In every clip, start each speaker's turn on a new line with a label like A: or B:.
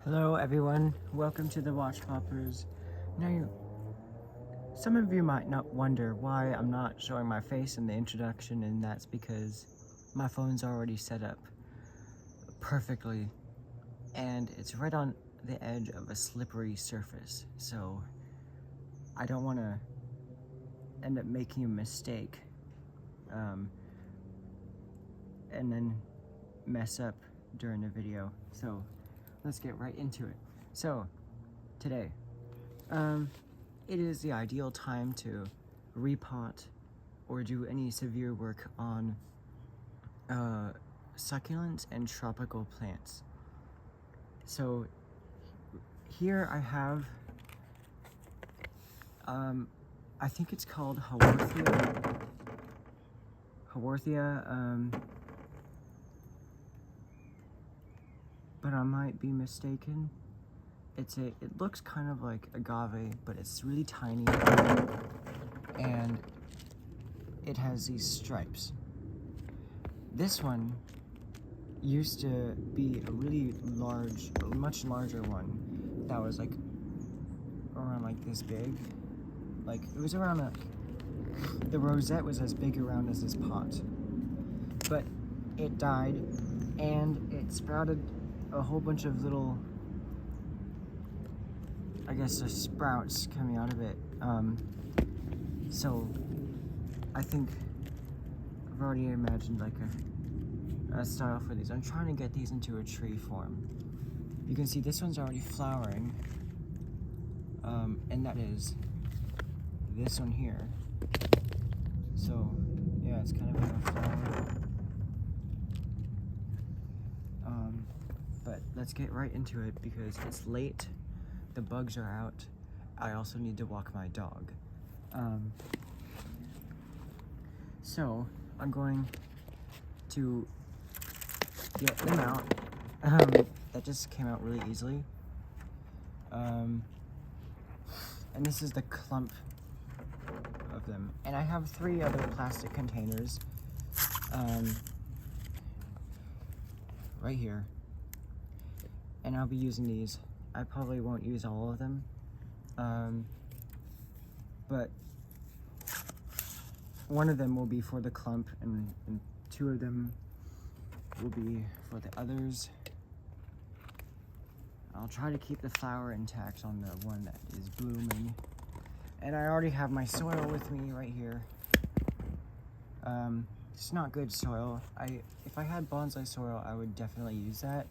A: Hello everyone, welcome to the Watch Poppers. Now, some of you might not wonder why I'm not showing my face in the introduction, and that's because my phone's already set up perfectly and it's right on the edge of a slippery surface, so I don't want to end up making a mistake and then mess up during the video. So let's get right into it. So today, it is the ideal time to repot or do any severe work on succulents and tropical plants. So here I have, I think it's called Haworthia. But I might be mistaken. It looks kind of like agave, but it's really tiny, and it has these stripes. This one used to be a really large, a much larger one that was like around like this big. Like it was around the rosette was as big around as this pot, but it died and it sprouted a whole bunch of little, I guess, the sprouts coming out of it. So I think I've already imagined like a style for these. I'm trying to get these into a tree form. You can see this one's already flowering, and that is this one here. So yeah, it's kind of a flower. But let's get right into it because it's late, the bugs are out, I also need to walk my dog. So I'm going to get them out. That just came out really easily. And this is the clump of them. And I have 3 other plastic containers right here. And I'll be using these. I probably won't use all of them, but one of them will be for the clump, and 2 of them will be for the others. I'll try to keep the flower intact on the one that is blooming. And I already have my soil with me right here. It's not good soil. If I had bonsai soil, I would definitely use that.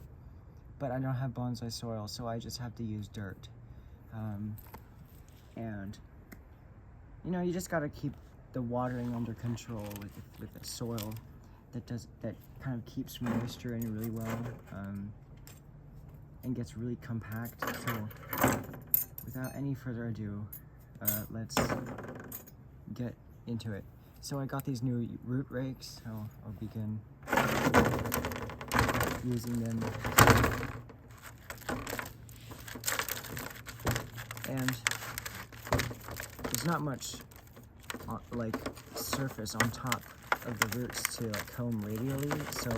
A: But I don't have bonsai soil, so I just have to use dirt. And you know, you just gotta keep the watering under control with the soil that kind of keeps moisture in really well, and gets really compact. So without any further ado, let's get into it. So I got these new root rakes, so I'll begin using them. And there's not much like surface on top of the roots to like comb radially, so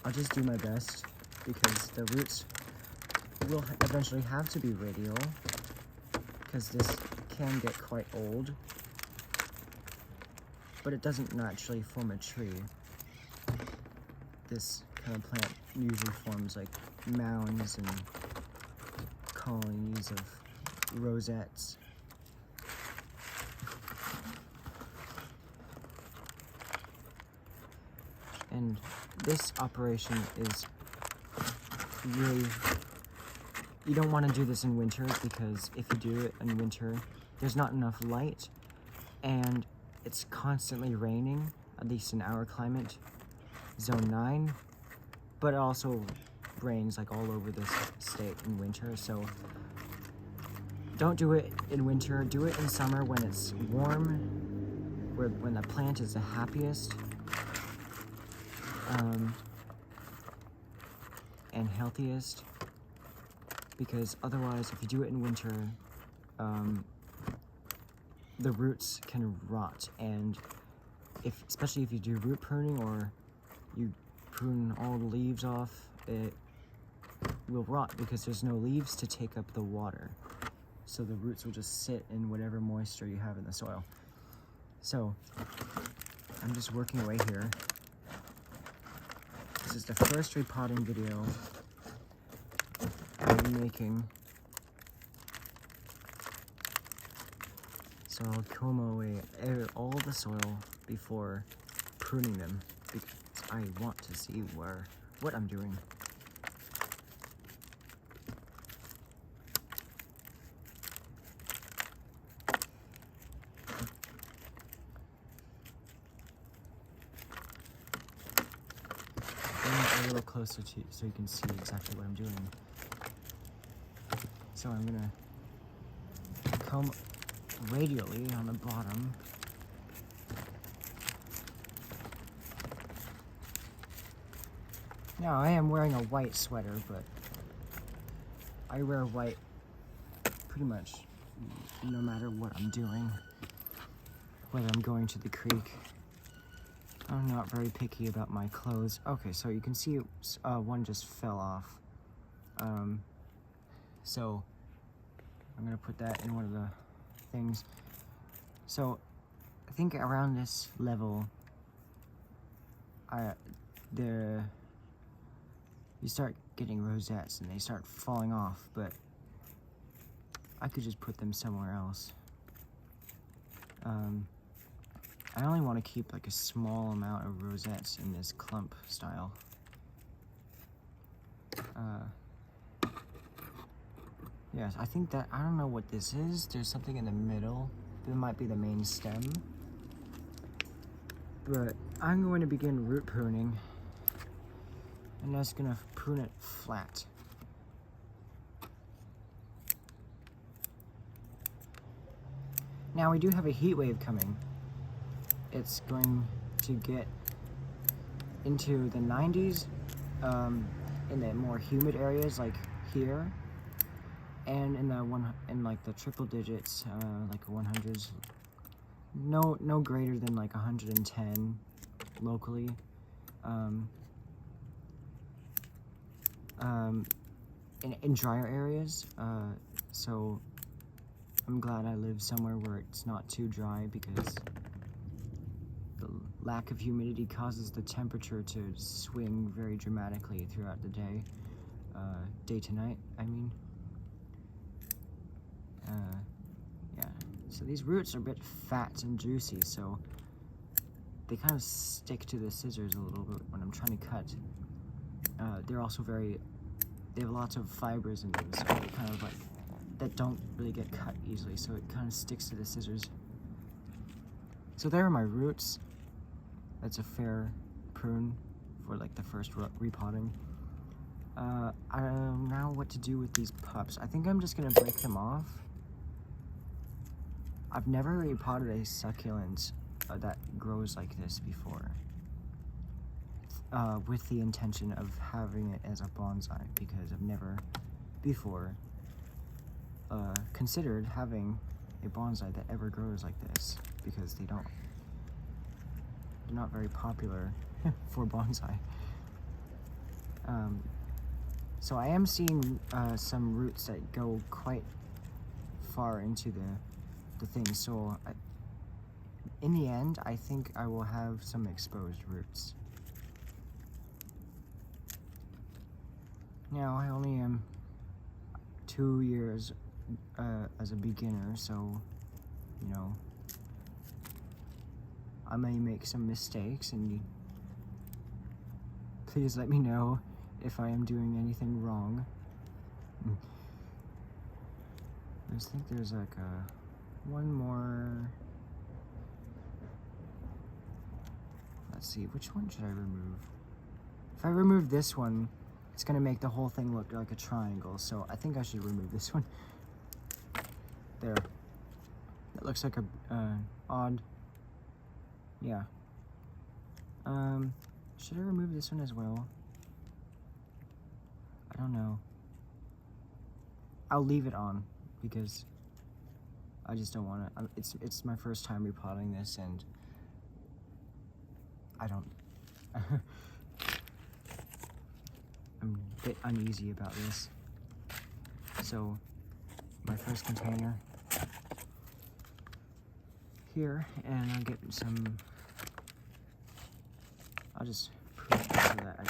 A: I'll just do my best because the roots will eventually have to be radial because this can get quite old, but it doesn't naturally form a tree. This kind of plant usually forms like mounds and colonies of rosettes. And this operation is really, you don't want to do this in winter because if you do it in winter, there's not enough light and it's constantly raining, at least in our climate, zone 9, but it also rains like all over this state in winter. So don't do it in winter, do it in summer when it's warm, when the plant is the happiest and healthiest, because otherwise if you do it in winter, the roots can rot, and especially if you do root pruning or you prune all the leaves off, will rot because there's no leaves to take up the water. So the roots will just sit in whatever moisture you have in the soil. So I'm just working away here. This is the first repotting video I'm making. So I'll comb away all the soil before pruning them because I want to see what I'm doing. A little closer to you so you can see exactly what I'm doing. So I'm gonna comb radially on the bottom. Now I am wearing a white sweater, but I wear white pretty much no matter what I'm doing, whether I'm going to the creek. I'm not very picky about my clothes. Okay, so you can see one just fell off. So I'm gonna put that in one of the things. So I think around this level, you start getting rosettes and they start falling off, but I could just put them somewhere else. I only want to keep like a small amount of rosettes in this clump style. Yes, I think that, I don't know what this is. There's something in the middle. It might be the main stem. But I'm going to begin root pruning. And that's gonna prune it flat. Now we do have a heat wave coming. It's going to get into the 90s in the more humid areas like here, and in like the triple digits, like 100s. No greater than like 110 locally. In drier areas. So I'm glad I live somewhere where it's not too dry, because the lack of humidity causes the temperature to swing very dramatically throughout the day. Day to night, I mean. Yeah, so these roots are a bit fat and juicy, so they kind of stick to the scissors a little bit when I'm trying to cut. They're also they have lots of fibers in them, so they kind of like, that don't really get cut easily, so it kind of sticks to the scissors. So there are my roots. That's a fair prune for like the first repotting. I don't know now what to do with these pups. I think I'm just gonna break them off. I've never repotted a succulent that grows like this before, with the intention of having it as a bonsai, because I've never before considered having a bonsai that ever grows like this, because they're not very popular for bonsai. So I am seeing some roots that go quite far into the thing, so in the end I think I will have some exposed roots. Now I only am 2 years as a beginner, so you know, I may make some mistakes, and please let me know if I am doing anything wrong. I just think there's like one more. Let's see, which one should I remove? If I remove this one, it's gonna make the whole thing look like a triangle, so I think I should remove this one. There. That looks like a odd. Yeah. Should I remove this one as well? I don't know. I'll leave it on because I just don't want to. It's my first time repotting this, and I don't. I'm a bit uneasy about this. So my first container here, and I'll get some, I'll just prune it so that I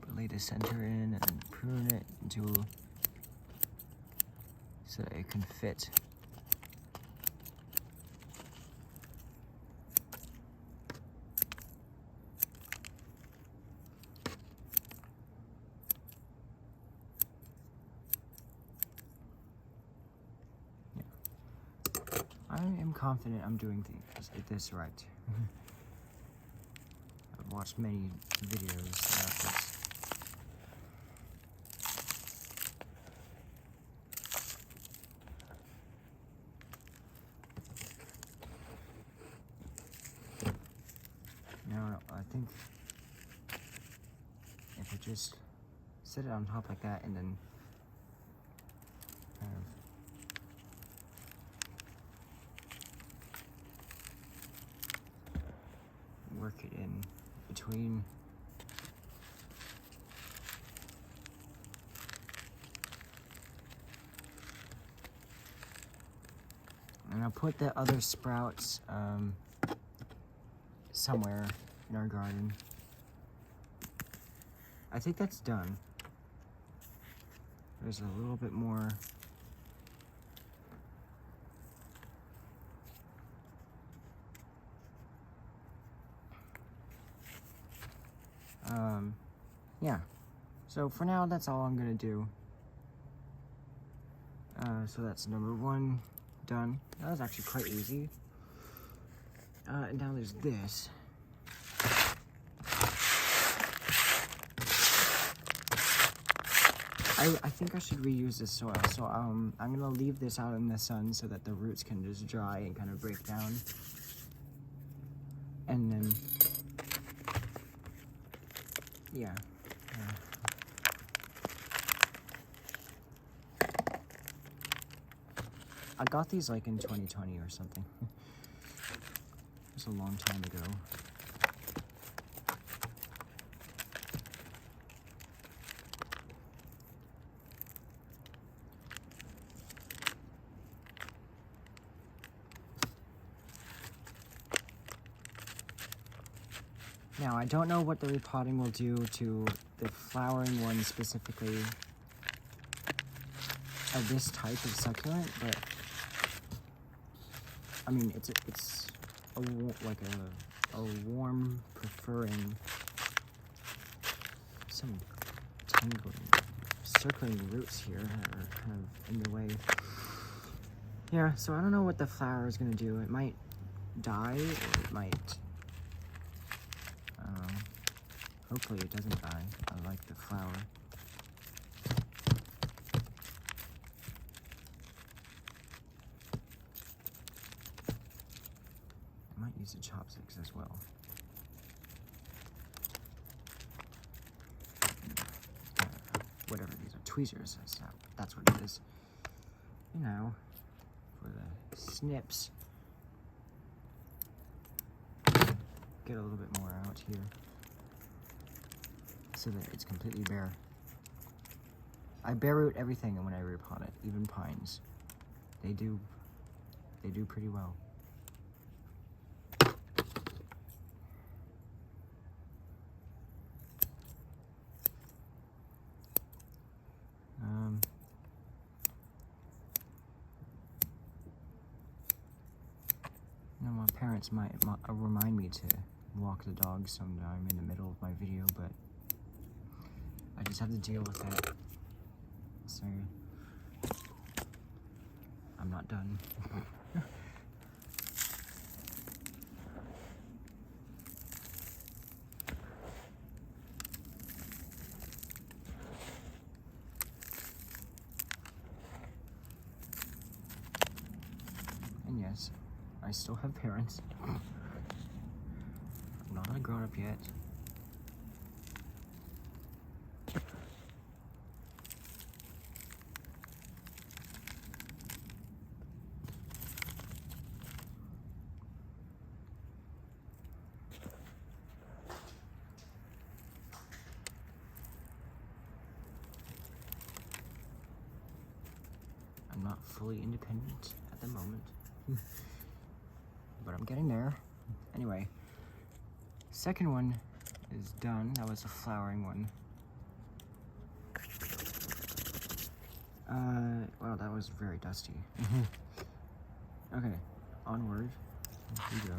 A: can lay the center in and then prune it into, so that it can fit. I am confident I'm doing this right. I've watched many videos about this. Now, I think if I just set it on top like that and then kind of work it in between. And I'll put the other sprouts somewhere in our garden. I think that's done. There's a little bit more. Yeah, so for now, that's all I'm gonna do. So that's number 1 done. That was actually quite easy. And now there's this. I think I should reuse this soil, so I'm gonna leave this out in the sun so that the roots can just dry and kind of break down. And then, yeah. I got these like in 2020 or something. It was a long time ago. Now, I don't know what the repotting will do to the flowering one specifically of this type of succulent, but I mean, it's like a warm preferring some tangling, circling roots here that are kind of in the way. Yeah, so I don't know what the flower is gonna do. It might die, or it might. Hopefully it doesn't die. I like the flower. I might use the chopsticks as well. Whatever these are, tweezers. That's what it is. You know, for the snips. Get a little bit more out here, so that it's completely bare. I bare root everything when I repot it, even pines. They do pretty well. Now my parents might remind me to walk the dog sometime in the middle of my video, but I just have to deal with that. So I'm not done. And yes, I still have parents. I'm not a grown-up yet. I'm not fully independent at the moment, but I'm getting there. Anyway, second one is done. That was a flowering one. Wow, that was very dusty. Okay, onward. Here we go.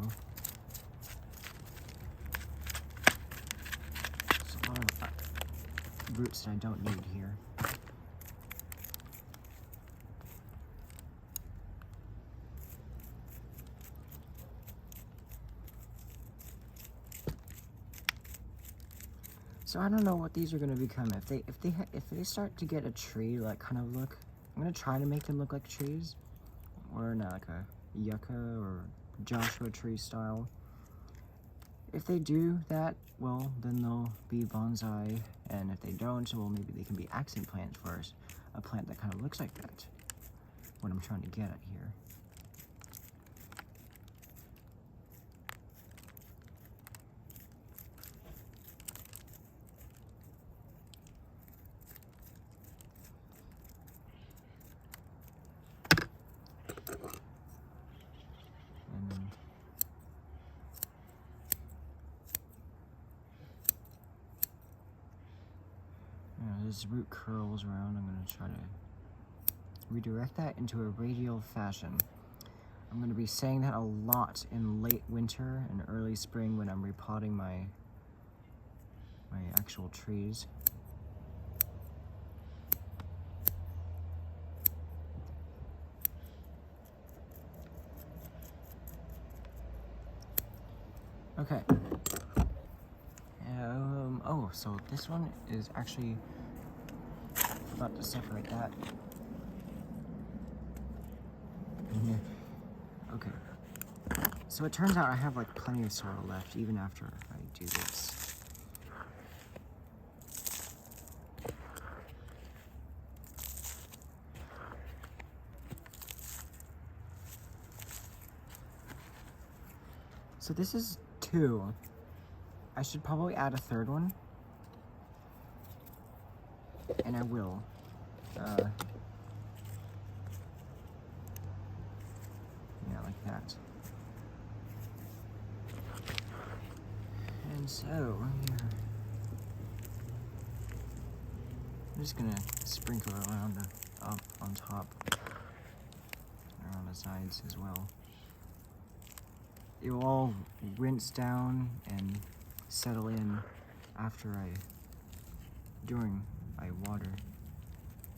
A: There's a lot of roots that I don't need here. So I don't know what these are gonna become. If they start to get a tree like kind of look, I'm gonna try to make them look like trees, or not like a yucca or Joshua tree style. If they do that, well, then they'll be bonsai, and if they don't, well, maybe they can be accent plants for a plant that kind of looks like that. What I'm trying to get at here. This root curls around. I'm going to try to redirect that into a radial fashion. I'm going to be saying that a lot in late winter and early spring when I'm repotting my actual trees. Okay. Oh, so this one is actually, forgot to separate that. Okay. So it turns out I have like plenty of soil left even after I do this. So this is 2. I should probably add a third one. And I will. Yeah, like that. And so, here. I'm just gonna sprinkle around up on top, around the sides as well. It will all rinse down and settle in after during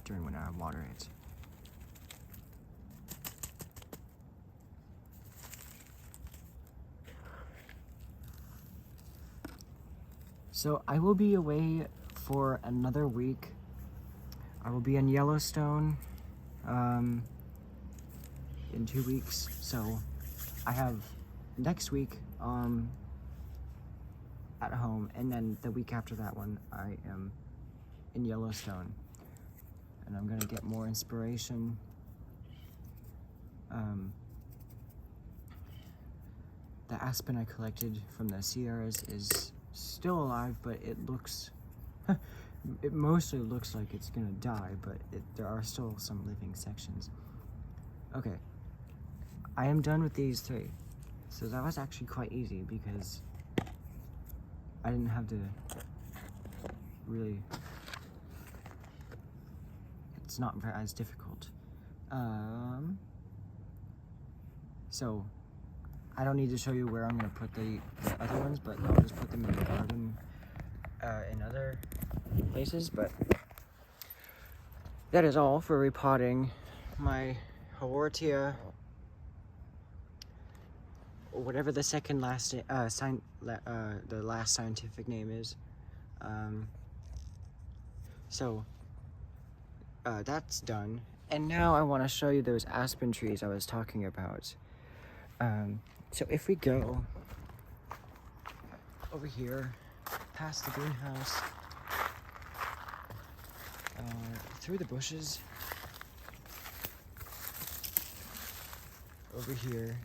A: when I water it. So I will be away for another week. I will be in Yellowstone in 2 weeks. So I have next week at home, and then the week after that one I am in Yellowstone, and I'm gonna get more inspiration. The aspen I collected from the Sierras is still alive, but it looks it mostly looks like it's gonna die, but there are still some living sections. Okay, I am done with these 3. So that was actually quite easy because I didn't have to really, it's not as difficult. So I don't need to show you where I'm gonna put the other ones, but I'll just put them in the garden in other places. But that is all for repotting my Haworthia, or whatever the the last scientific name is. So that's done, and now I want to show you those aspen trees I was talking about. So if we go over here past the greenhouse, through the bushes, over here.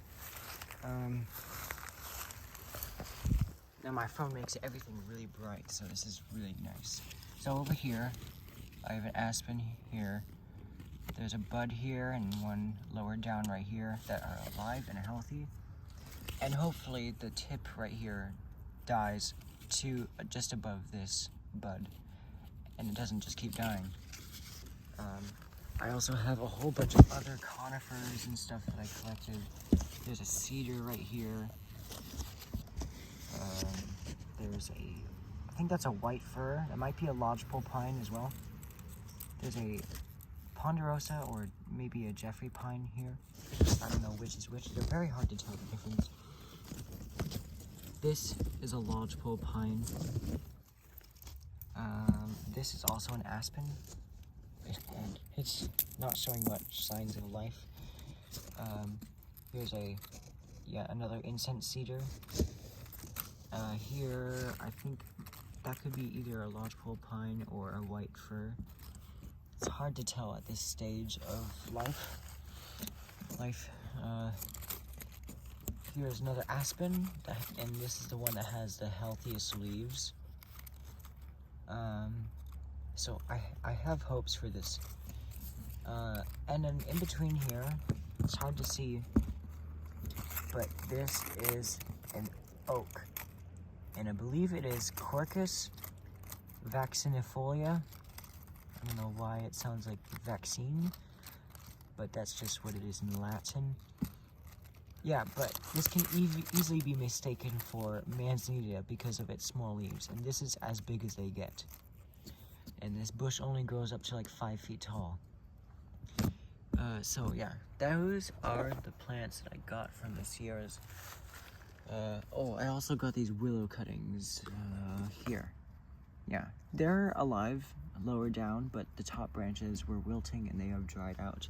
A: Now my phone makes everything really bright, so this is really nice. So over here, I have an aspen here. There's a bud here and one lower down right here that are alive and healthy. And hopefully the tip right here dies to just above this bud, and it doesn't just keep dying. I also have a whole bunch of other conifers and stuff that I collected. There's a cedar right here. There's I think that's a white fir. It might be a lodgepole pine as well. There's a ponderosa or maybe a Jeffrey pine here. I don't know which is which. They're very hard to tell the difference. This is a lodgepole pine. This is also an aspen. It's not showing much signs of life. Here's another incense cedar. Here, I think that could be either a lodgepole pine or a white fir. It's hard to tell at this stage of life. Here's another aspen, and this is the one that has the healthiest leaves. So I have hopes for this. And then in between here, it's hard to see, but this is an oak. And I believe it is Quercus vaccinifolia. I don't know why it sounds like vaccine, but that's just what it is in Latin. Yeah, but this can easily be mistaken for manzanita because of its small leaves, and this is as big as they get. And this bush only grows up to like 5 feet tall. So yeah, those are the plants that I got from the Sierras. Oh, I also got these willow cuttings here. Yeah, they're alive lower down, but the top branches were wilting and they have dried out.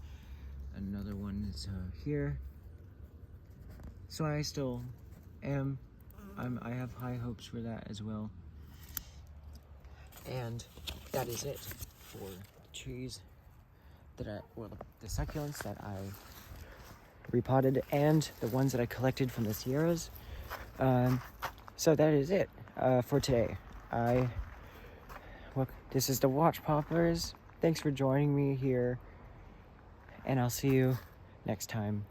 A: Another one is here. So I still am, I have high hopes for that as well. And that is it for the trees that the succulents that I repotted and the ones that I collected from the Sierras. So that is it for today. This is the Watch Poplars. Thanks for joining me here, and I'll see you next time.